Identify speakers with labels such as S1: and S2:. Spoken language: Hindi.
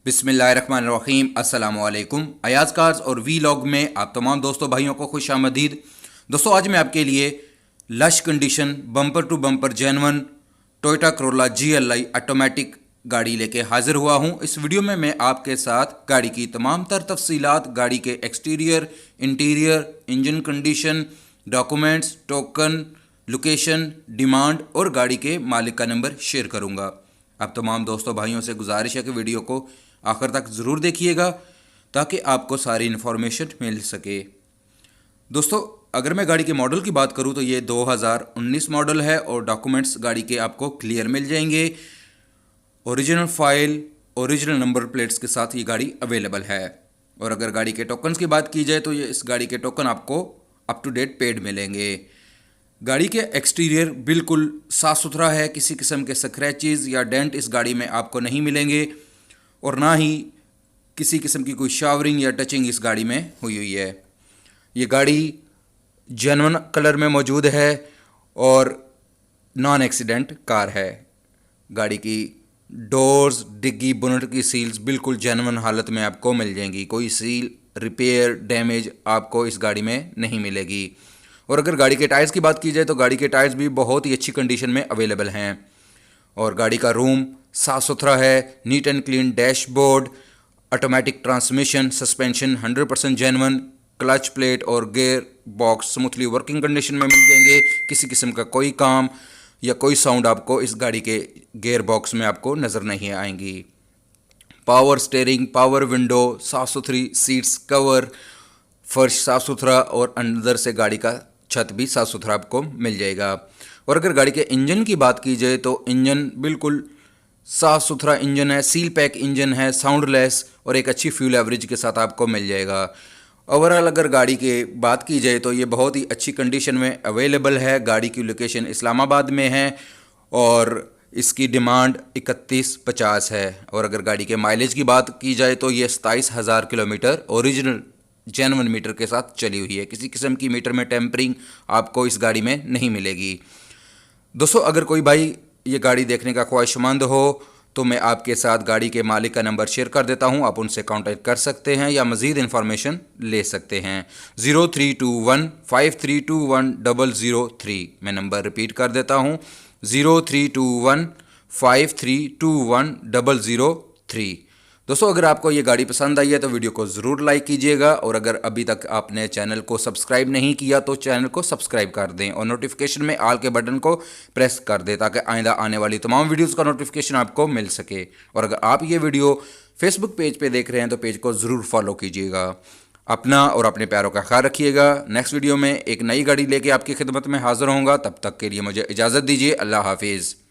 S1: बिस्मिल्लाहिर्रहमानिर्रहीम अस्सलाम वालेकुम। अयाज कार्स और वी लॉग में आप तमाम दोस्तों भाइयों को खुश आमदीद। दोस्तों आज मैं आपके लिए lush condition bumper to bumper genuine Toyota Corolla GLI automatic गाड़ी लेके हाजिर हुआ हूं। इस वीडियो में मैं आपके साथ गाड़ी की तमाम तर तफसीलात, गाड़ी के exterior, interior, engine condition, documents, token, location, demand और गाड़ी के मालिक का नंबर शेयर करूंगा। आप तमाम दोस्तों भाइयों से गुजारिश है कि वीडियो को आखिर तक ज़रूर देखिएगा ताकि आपको सारी इन्फॉर्मेशन मिल सके। दोस्तों अगर मैं गाड़ी के मॉडल की बात करूं तो ये 2019 मॉडल है और डॉक्यूमेंट्स गाड़ी के आपको क्लियर मिल जाएंगे। Original file, original number plates के साथ ये गाड़ी अवेलेबल है। और अगर गाड़ी के टोकन्स की बात की जाए तो ये इस गाड़ी के टोकन आपको अप टू डेट पेड मिलेंगे। गाड़ी के एक्सटीरियर बिल्कुल साफ़ सुथरा है, किसी किस्म के स्क्रैचेस या डेंट इस गाड़ी में आपको नहीं मिलेंगे और ना ही किसी किस्म की कोई शावरिंग या टचिंग इस गाड़ी में हुई है। ये गाड़ी जेन्युइन कलर में मौजूद है और नॉन एक्सीडेंट कार है। गाड़ी की डोर्स, डिग्गी, बोनट की सील्स बिल्कुल जेन्युइन हालत में आपको मिल जाएंगी। कोई सील, रिपेयर, डैमेज आपको इस गाड़ी में नहीं मिलेगी। और अगर गाड़ी के टायर्स की बात की जाए तो गाड़ी के टायर्स भी बहुत ही अच्छी कंडीशन में अवेलेबल हैं और गाड़ी का रूम साफ़ सुथरा है, neat and clean dashboard, automatic transmission, suspension 100% genuine, clutch plate और gearbox smoothly working condition में मिल जाएंगे। किसी किस्म का कोई काम या कोई साउंड आपको इस गाड़ी के गियर बॉक्स में आपको नज़र नहीं आएंगी। पावर स्टीयरिंग, पावर विंडो, साफ़ सुथरी सीट्स, कवर, फर्श साफ़ सुथरा और अंदर से गाड़ी का छत भी साफ़ सुथरा आपको मिल जाएगा। और अगर गाड़ी के इंजन की बात की जाए तो इंजन बिल्कुल साफ़ सुथरा इंजन है, सील पैक इंजन है, साउंडलेस और एक अच्छी फ्यूल एवरेज के साथ आपको मिल जाएगा। ओवरऑल अगर गाड़ी की बात की जाए तो ये बहुत ही अच्छी कंडीशन में अवेलेबल है। गाड़ी की लोकेशन इस्लामाबाद में है और इसकी डिमांड 3150 है। और अगर गाड़ी के माइलेज की बात की जाए तो ये 27,000 किलोमीटर ओरिजिनल जेन्युइन मीटर के साथ चली हुई है। किसी किस्म की मीटर में टेम्परिंग आपको इस गाड़ी में नहीं मिलेगी। दोस्तों अगर कोई भाई ये गाड़ी देखने का ख्वाहिशमंद हो तो मैं आपके साथ गाड़ी के मालिक का नंबर शेयर कर देता हूं। आप उनसे कांटेक्ट कर सकते हैं या मज़ीद इन्फॉर्मेशन ले सकते हैं। 03215321 मैं नंबर रिपीट कर देता हूं, 03215321 दोस्तों अगर आपको ये गाड़ी पसंद आई है तो वीडियो को ज़रूर लाइक कीजिएगा और अगर अभी तक आपने चैनल को सब्सक्राइब नहीं किया तो चैनल को सब्सक्राइब कर दें और नोटिफिकेशन में ऑल के बटन को प्रेस कर दें ताकि आइंदा आने वाली तमाम वीडियोस का नोटिफिकेशन आपको मिल सके। और अगर आप ये वीडियो फेसबुक पेज पे देख रहे हैं तो पेज को ज़रूर फॉलो कीजिएगा। अपना और अपने प्यारों का ख्याल रखिएगा। नेक्स्ट वीडियो में एक नई गाड़ी लेके आपकी खिदमत में हाजिर होऊंगा। तब तक के लिए मुझे इजाज़त दीजिए। अल्लाह हाफिज़।